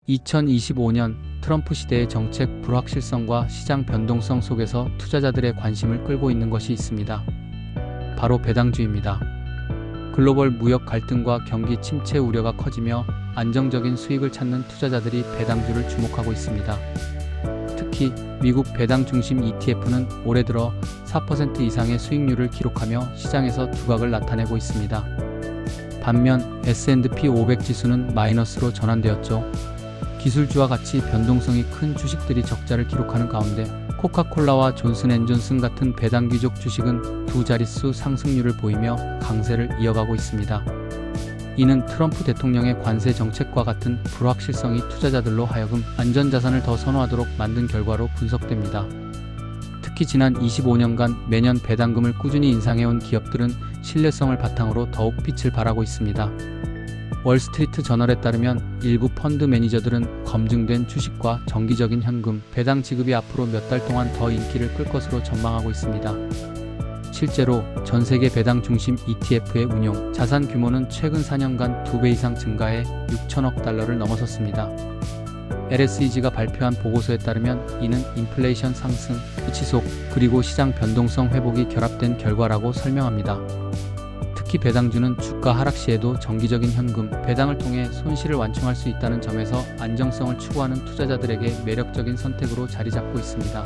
2025년 트럼프 시대의 정책 불확실성과 시장 변동성 속에서 투자자들의 관심을 끌고 있는 것이 있습니다. 바로 배당주입니다. 글로벌 무역 갈등과 경기 침체 우려가 커지며 안정적인 수익을 찾는 투자자들이 배당주를 주목하고 있습니다. 특히 미국 배당 중심 ETF는 올해 들어 4% 이상의 수익률을 기록하며 시장에서 두각을 나타내고 있습니다. 반면 S&P 500 지수는 마이너스로 전환되었죠. 기술주와 같이 변동성이 큰 주식들이 적자를 기록하는 가운데 코카콜라와 존슨앤존슨 같은 배당 귀족 주식은 두 자릿수 상승률을 보이며 강세를 이어가고 있습니다. 이는 트럼프 대통령의 관세 정책과 같은 불확실성이 투자자들로 하여금 안전자산을 더 선호하도록 만든 결과로 분석됩니다. 특히 지난 25년간 매년 배당금을 꾸준히 인상해온 기업들은 신뢰성을 바탕으로 더욱 빛을 발하고 있습니다. 월스트리트 저널에 따르면 일부 펀드 매니저들은 검증된 주식과 정기적인 현금 배당 지급이 앞으로 몇 달 동안 더 인기를 끌 것으로 전망하고 있습니다. 실제로 전 세계 배당 중심 ETF의 운용 자산 규모는 최근 4년간 2배 이상 증가해 6천억 달러를 넘어섰습니다. LSEG가 발표한 보고서에 따르면 이는 인플레이션 상승, 지속, 그리고 시장 변동성 회복이 결합된 결과라고 설명합니다. 특히 배당주는 주가 하락 시에도 정기적인 현금 배당을 통해 손실을 완충할 수 있다는 점에서 안정성을 추구하는 투자자들에게 매력적인 선택으로 자리 잡고 있습니다.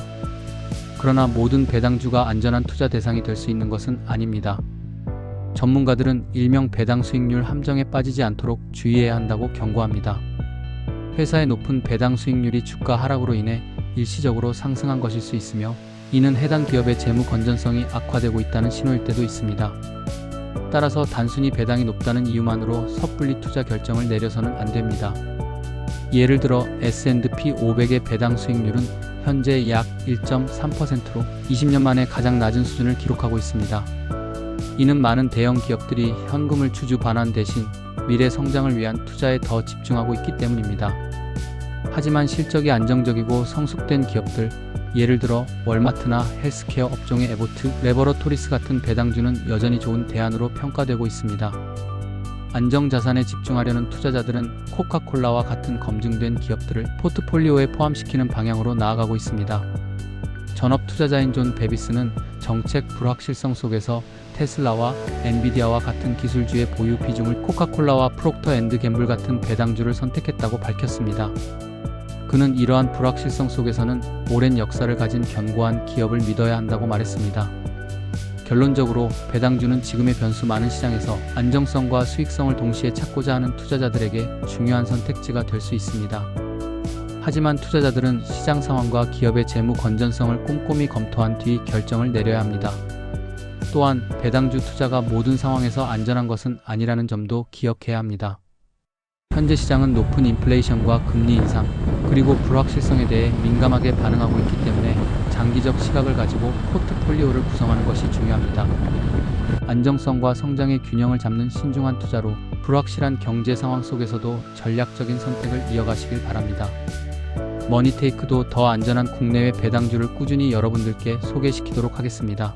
그러나 모든 배당주가 안전한 투자 대상이 될 수 있는 것은 아닙니다. 전문가들은 일명 배당 수익률 함정에 빠지지 않도록 주의해야 한다고 경고합니다. 회사의 높은 배당 수익률이 주가 하락으로 인해 일시적으로 상승한 것일 수 있으며 이는 해당 기업의 재무 건전성이 악화되고 있다는 신호일 때도 있습니다. 따라서 단순히 배당이 높다는 이유만으로 섣불리 투자 결정을 내려서는 안 됩니다. 예를 들어 S&P 500의 배당 수익률은 현재 약 1.3%로 20년 만에 가장 낮은 수준을 기록하고 있습니다. 이는 많은 대형 기업들이 현금을 주주 반환 대신 미래 성장을 위한 투자에 더 집중하고 있기 때문입니다. 하지만 실적이 안정적이고 성숙된 기업들, 예를 들어 월마트나 헬스케어 업종의 에보트, 레버러토리스 같은 배당주는 여전히 좋은 대안으로 평가되고 있습니다. 안정자산에 집중하려는 투자자들은 코카콜라와 같은 검증된 기업들을 포트폴리오에 포함시키는 방향으로 나아가고 있습니다. 전업 투자자인 존 베비스는 정책 불확실성 속에서 테슬라와 엔비디아와 같은 기술주의 보유 비중을 코카콜라와 프록터 앤드 갬블 같은 배당주를 선택했다고 밝혔습니다. 그는 이러한 불확실성 속에서는 오랜 역사를 가진 견고한 기업을 믿어야 한다고 말했습니다. 결론적으로 배당주는 지금의 변수 많은 시장에서 안정성과 수익성을 동시에 찾고자 하는 투자자들에게 중요한 선택지가 될 수 있습니다. 하지만 투자자들은 시장 상황과 기업의 재무 건전성을 꼼꼼히 검토한 뒤 결정을 내려야 합니다. 또한 배당주 투자가 모든 상황에서 안전한 것은 아니라는 점도 기억해야 합니다. 현재 시장은 높은 인플레이션과 금리 인상, 그리고 불확실성에 대해 민감하게 반응하고 있기 때문에 장기적 시각을 가지고 포트폴리오를 구성하는 것이 중요합니다. 안정성과 성장의 균형을 잡는 신중한 투자로 불확실한 경제 상황 속에서도 전략적인 선택을 이어가시길 바랍니다. 머니테이크도 더 안전한 국내외 배당주를 꾸준히 여러분들께 소개시키도록 하겠습니다.